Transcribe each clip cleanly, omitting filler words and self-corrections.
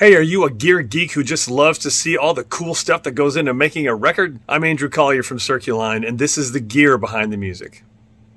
Hey, are you a gear geek who just loves to see all the cool stuff that goes into making a record? I'm Andrew Colyer from Circuline, and this is the gear behind the music.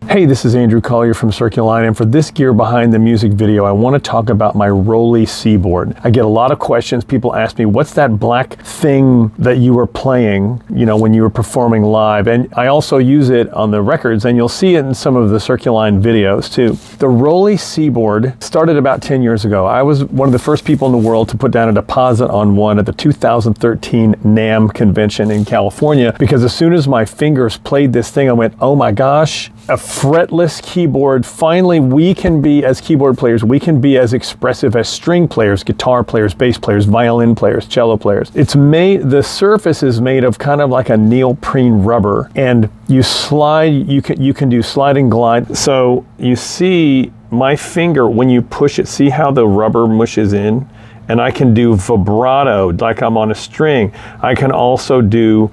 Hey, this is Andrew Colyer from Circuline, and for this gear behind the music video, I want to talk about my Roley C-board. I get a lot of questions. People ask me, what's that black thing that you were playing, when you were performing live? And I also use it on the records, and you'll see it in some of the Circuline videos too. The Roley C-board started about 10 years ago. I was one of the first people in the world to put down a deposit on one at the 2013 NAMM convention in California, because as soon as my fingers played this thing, I went, oh my gosh, a fretless keyboard. Finally, we can be, as keyboard players, we can be as expressive as string players, guitar players, bass players, violin players, cello players. It's made, the surface is made of kind of like a neoprene rubber, and you slide, you can do slide and glide. So you see my finger, when you push it, see how the rubber mushes in? And I can do vibrato like I'm on a string. I can also do,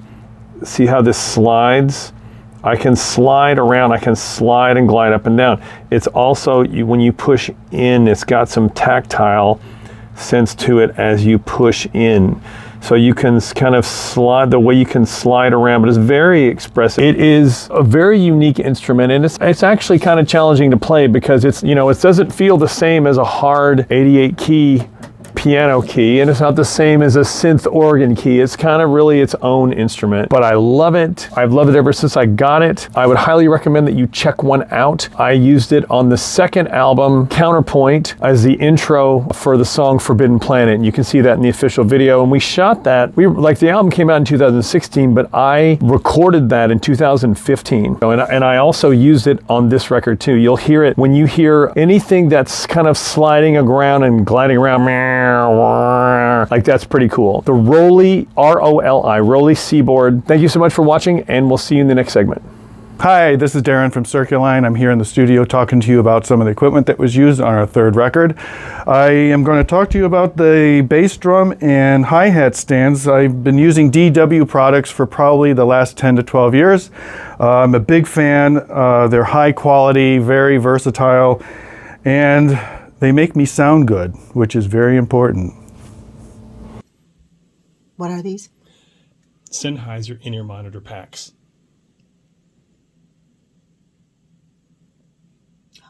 see how this slides? I can slide around, I can slide and glide up and down. It's also, when you push in, it's got some tactile sense to it as you push in. So you can kind of slide, the way you can slide around, but it's very expressive. It is a very unique instrument, and it's actually kind of challenging to play because it's, it doesn't feel the same as a hard 88 key piano key, and it's not the same as a synth organ key. It's kind of really its own instrument, but I love it. I've loved it ever since I got it. I would highly recommend that you check one out. I used it on the second album, Counterpoint, as the intro for the song Forbidden Planet, and you can see that in the official video. And we shot that, the album came out in 2016, but I recorded that in 2015. And I also used it on this record too. You'll hear it when you hear anything that's kind of sliding around and gliding around, like that's pretty cool. The Roley, R-O-L-I, Roley C-board. Thank you so much for watching, and we'll see you in the next segment. Hi, this is Darin from Circuline. I'm here in the studio talking to you about some of the equipment that was used on our third record. I am going to talk to you about the bass drum and hi-hat stands. I've been using DW products for probably the last 10 to 12 years. I'm a big fan. They're high quality, very versatile, and they make me sound good, which is very important. What are these? Sennheiser in-ear monitor packs.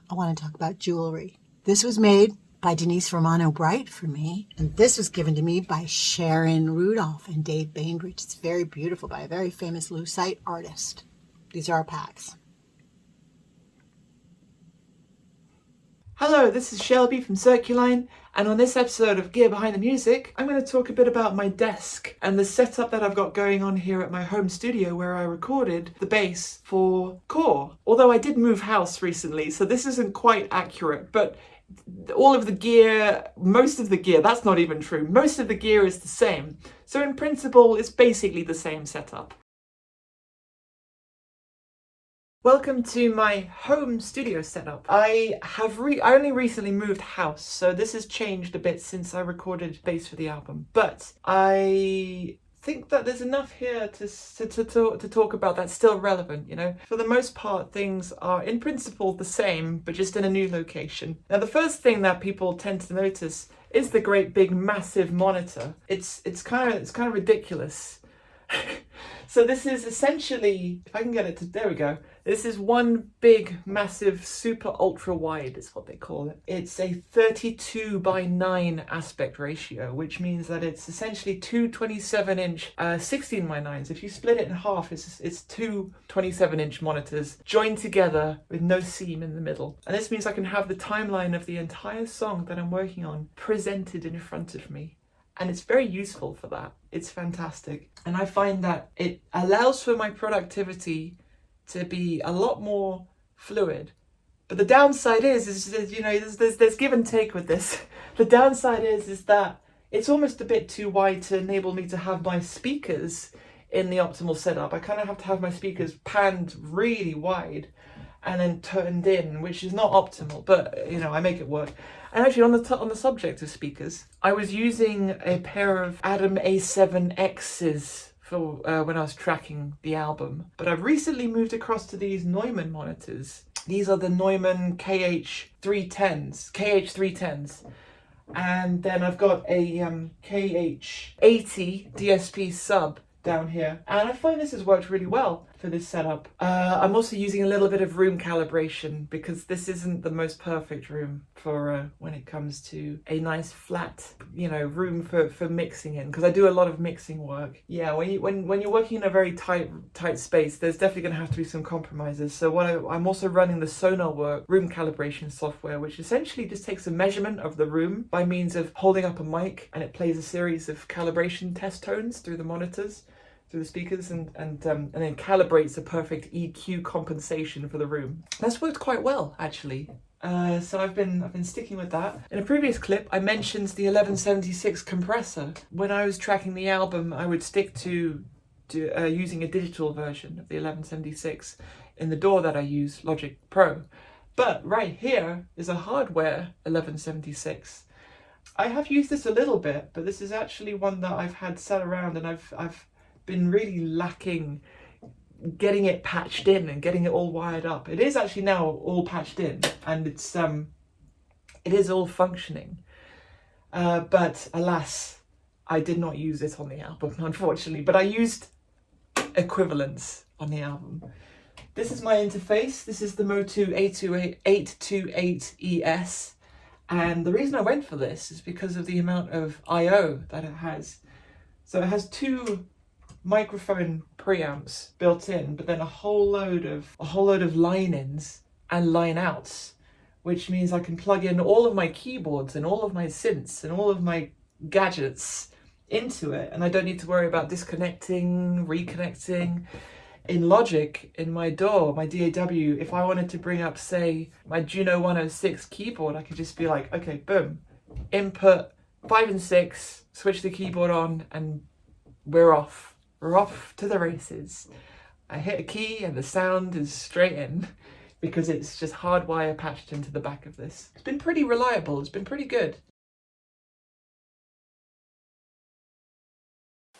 I want to talk about jewelry. This was made by Denise Romano Bright for me, and this was given to me by Sharon Rudolph and Dave Bainbridge. It's very beautiful, by a very famous lucite artist. These are our packs. Hello, this is Shelby from Circuline, and on this episode of Gear Behind the Music, I'm going to talk a bit about my desk and the setup that I've got going on here at my home studio where I recorded the bass for C.O.R.E. Although I did move house recently, so this isn't quite accurate, but all of the gear, most of the gear, that's not even true, most of the gear is the same. So in principle, it's basically the same setup. Welcome to my home studio setup. I only recently moved house, so this has changed a bit since I recorded bass for the album. But I think that there's enough here to talk about that's still relevant, For the most part, things are in principle the same, but just in a new location. Now, the first thing that people tend to notice is the great big massive monitor. It's kind of ridiculous. So this is essentially, if I can get it to, there we go. This is one big, massive, super ultra wide is what they call it. It's a 32:9 aspect ratio, which means that it's essentially two 27-inch 16:9s. If you split it in half, it's two 27-inch monitors joined together with no seam in the middle. And this means I can have the timeline of the entire song that I'm working on presented in front of me. And it's very useful for that. It's fantastic. And I find that it allows for my productivity to be a lot more fluid. But the downside is there's give and take with this. The downside is that it's almost a bit too wide to enable me to have my speakers in the optimal setup. I kind of have to have my speakers panned really wide and then turned in, which is not optimal, but I make it work. And actually, on the subject of speakers, I was using a pair of Adam A7Xs for when I was tracking the album, but I've recently moved across to these Neumann monitors. These are the Neumann KH310s. And then I've got a KH80 DSP sub down here, and I find this has worked really well for this setup. I'm also using a little bit of room calibration because this isn't the most perfect room for when it comes to a nice flat, room for mixing in, because I do a lot of mixing work. Yeah, when you're working in a very tight space, there's definitely going to have to be some compromises. So I'm also running the Sonarwork room calibration software, which essentially just takes a measurement of the room by means of holding up a mic, and it plays a series of calibration test tones through the monitors, through the speakers, and then calibrates a perfect EQ compensation for the room. That's worked quite well, actually. So I've been sticking with that. In a previous clip, I mentioned the 1176 compressor. When I was tracking the album, I would stick to using a digital version of the 1176 in the DAW that I use, Logic Pro. But right here is a hardware 1176. I have used this a little bit, but this is actually one that I've had sat around, and I've been really lacking getting it patched in and getting it all wired up. It is actually now all patched in, and it is all functioning. But alas, I did not use it on the album, unfortunately. But I used equivalents on the album. This is my interface. This is the Motu 828ES. And the reason I went for this is because of the amount of I/O that it has. So it has two microphone preamps built in, but then a whole load of line-ins and line-outs, which means I can plug in all of my keyboards and all of my synths and all of my gadgets into it, and I don't need to worry about disconnecting, reconnecting. In Logic, in my DAW, my DAW, if I wanted to bring up, say, my Juno 106 keyboard, I could just be like, okay, boom, input 5 and 6, switch the keyboard on, and we're off. We're off to the races. I hit a key and the sound is straight in because it's just hardwire patched into the back of this. It's been pretty reliable. It's been pretty good.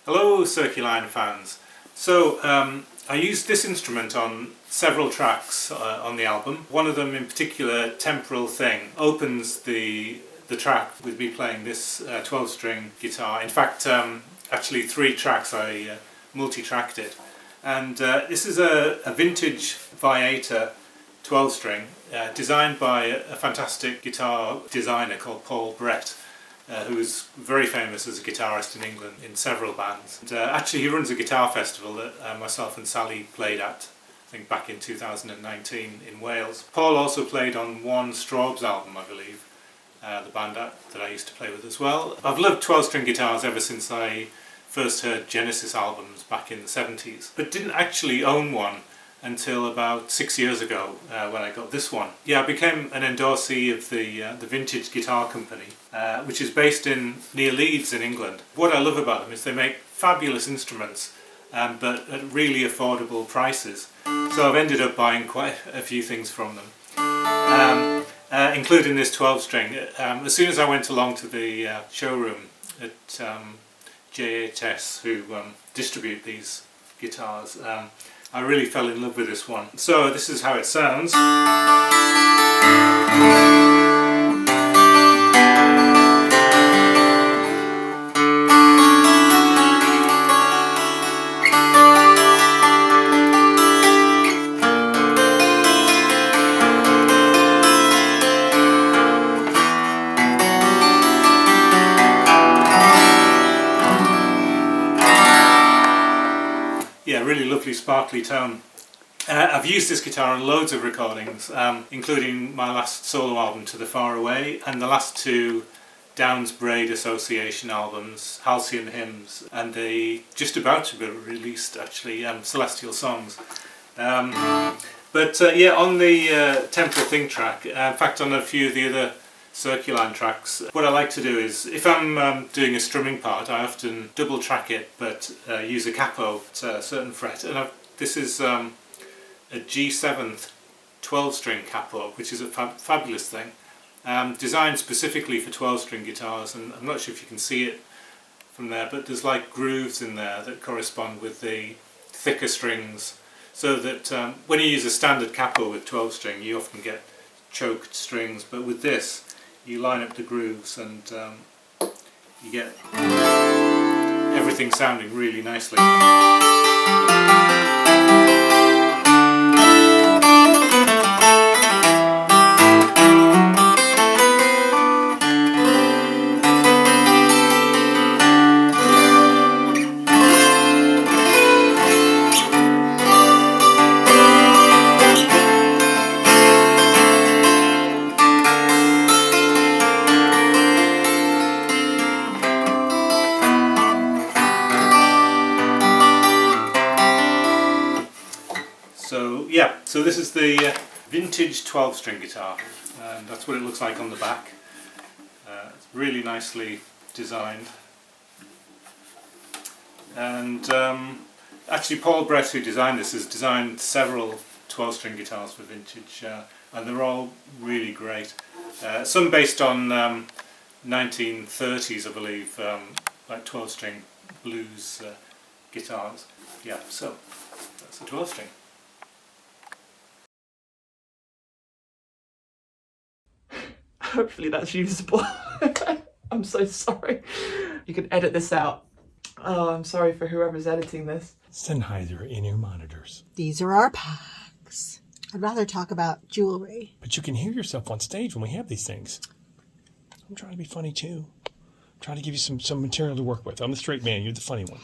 Hello Circuline fans. So I used this instrument on several tracks on the album. One of them in particular, Temporal Thing, opens the track with me playing this 12-string guitar. In fact, actually 3 tracks I multi-tracked it. And this is a vintage Viator 12-string designed by a fantastic guitar designer called Paul Brett, who is very famous as a guitarist in England in several bands. And, actually he runs a guitar festival that myself and Sally played at, I think back in 2019 in Wales. Paul also played on one Straub's album, I believe, the band that I used to play with as well. I've loved 12-string guitars ever since I first heard Genesis albums back in the 70s, but didn't actually own one until about 6 years ago when I got this one. Yeah, I became an endorsee of the Vintage Guitar Company, which is based near Leeds in England. What I love about them is they make fabulous instruments, but at really affordable prices. So I've ended up buying quite a few things from them, including this 12-string. As soon as I went along to the showroom at JHS, who distribute these guitars, I really fell in love with this one. So this is how it sounds. Yeah, really lovely sparkly tone. I've used this guitar on loads of recordings, including my last solo album, To the Far Away, and the last 2 Downs Braid Association albums, Halcyon Hymns, and the just about to be released actually, Celestial Songs. But yeah, on the Temporal Thing track, in fact on a few of the other Circuline tracks, what I like to do is, if I'm doing a strumming part, I often double track it but use a capo at a certain fret, and this is a G7th 12-string capo, which is a fabulous thing, designed specifically for 12-string guitars, and I'm not sure if you can see it from there, but there's like grooves in there that correspond with the thicker strings, so that when you use a standard capo with 12-string you often get choked strings, but with this you line up the grooves and you get everything sounding really nicely. So yeah, so this is the vintage 12-string guitar, and that's what it looks like on the back. It's really nicely designed, and actually Paul Brett, who designed this, has designed several 12-string guitars for vintage, and they're all really great. Some based on 1930s, I believe, like 12-string blues guitars. Yeah, so that's a 12-string. Hopefully that's usable. I'm so sorry. You can edit this out. Oh, I'm sorry for whoever's editing this. Sennheiser in-ear monitors. These are our packs. I'd rather talk about jewelry. But you can hear yourself on stage when we have these things. I'm trying to be funny too. I'm trying to give you some material to work with. I'm the straight man, you're the funny one.